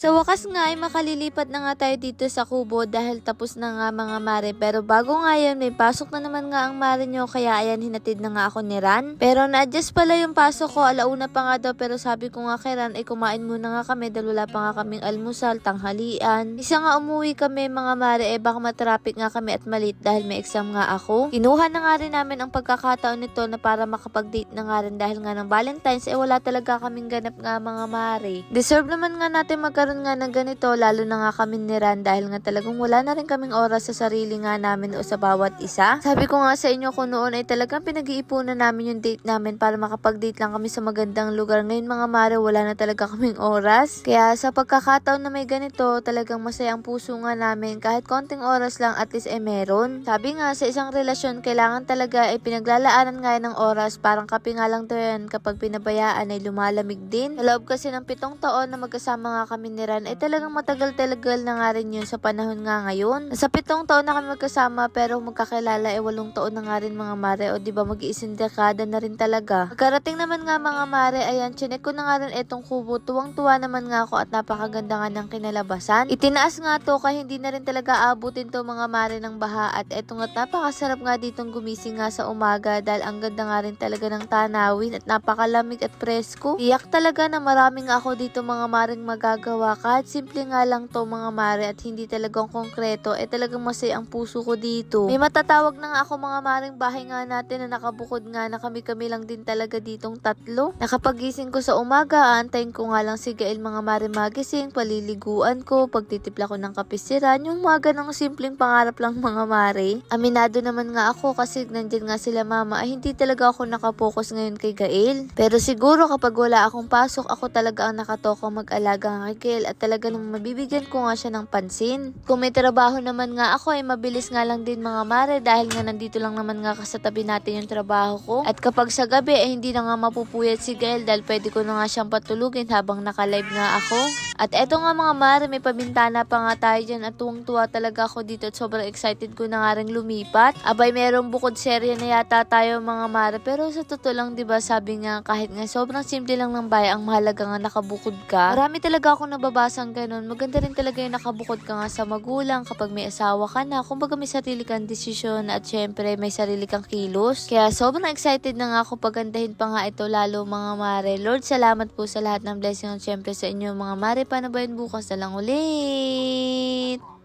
Sa wakas nga ay makalilipat na nga tayo dito sa kubo dahil tapos na nga mga mare. Pero bago nga yan, may pasok na naman nga ang mare nyo kaya ayan hinatid na nga ako ni Ran. Pero na-adjust pala yung pasok ko, alauna pa nga daw pero sabi ko nga kay Ran ay kumain muna nga kami dahil wala pa nga kaming almusal, tanghalian. Isa nga umuwi kami mga mare baka matraffic nga kami at malit dahil may exam nga ako. Kinuha na nga rin namin ang pagkakataon nito na para makapag-date na nga rin dahil nga ng Valentine's wala talaga kaming ganap nga mga mare. Deserve naman nga natin magkaroon nga ng ganito lalo na nga kami ni Ran dahil nga talagang wala na rin kaming oras sa sarili nga namin o sa bawat isa. Sabi ko nga sa inyo kung noon ay talagang pinag-iipunan namin yung date namin para makapag-date lang kami sa magandang lugar. Ngayon mga mare wala na talaga kaming oras. Kaya sa pagkakataon na may ganito talagang masaya ang puso nga namin kahit konting oras lang at least meron. Sabi nga sa isang relasyon kailangan talaga pinaglalaanan nga ng oras, parang kape nga lang to yan kapag pinabayaan ay lumalamig din. Sa loob kasi ng 7 taon na magkasama nga kami ni Ran talagang matagal-talagal na nga rin yun sa panahon nga ngayon. Sa 7 taon na kami magkasama pero magkakilala 8 taon na nga rin mga mare o diba mag-iisang dekada na rin talaga. Pagkarating naman nga mga mare, ayan chinek ko na nga rin etong kubo, tuwang-tuwa naman nga ako at napakaganda nga ng kinalabasan. Itinaas nga to kaya hindi na rin talaga abutin to mga mare ng baha at eto nga't napakasarap nga ditong gumising nga sa umaga dahil ang ganda nga rin talaga ng tanawin at napakalamig at presko. Tiyak talaga na maraming ako dito mga maring magagawa kahit simple nga lang to mga mare at hindi talagang konkreto talagang masaya ang puso ko dito. May matatawag na nga ako mga maring bahay nga natin na nakabukod nga na kami-kami lang din talaga ditong 3. Nakapagising ko sa umaga, aantayin ko nga lang si Gael mga mare magising, paliliguan ko, pagtitipla ko ng kapisiran, yung mga ganong simpleng pangarap lang mga mare. Aminado naman nga ako kasi nandyan nga sila mama ay hindi talaga ako nakapokus ngayon kay Gael. Pero siguro kapag wala akong pasok ako talaga ang nakatoko mag-alaga kay Gael at talaga naman mabibigyan ko nga siya ng pansin. Kung may trabaho naman nga ako ay mabilis nga lang din mga mare dahil nga nandito lang naman nga kasatabi natin yung trabaho ko. At kapag sa gabi hindi na nga mapupuyat si Gael dahil pwede ko na nga siyang patulugin habang naka-live nga ako. At eto nga mga mare, may pabintana pa nga tayo dyan at tuwang-tuwa talaga ako dito at sobrang excited ko na nga rin lumipat. Abay merong bukod serye na yata tayo mga mare pero sa totoo lang diba sabi nga kahit nga sobrang simple lang ng bahay ang mahalaga nga nakabukod ka. Marami talaga ako nababasang ganun. Maganda rin talaga yung nakabukod ka nga sa magulang kapag may asawa ka na. Kumbaga may sarili kang desisyon at syempre may sarili kang kilos. Kaya sobrang excited na nga ako pagandahin pa nga ito lalo mga mare. Lord, salamat po sa lahat ng blessing at syempre sa inyo mga mare. Paano ba yun bukas na lang ulit?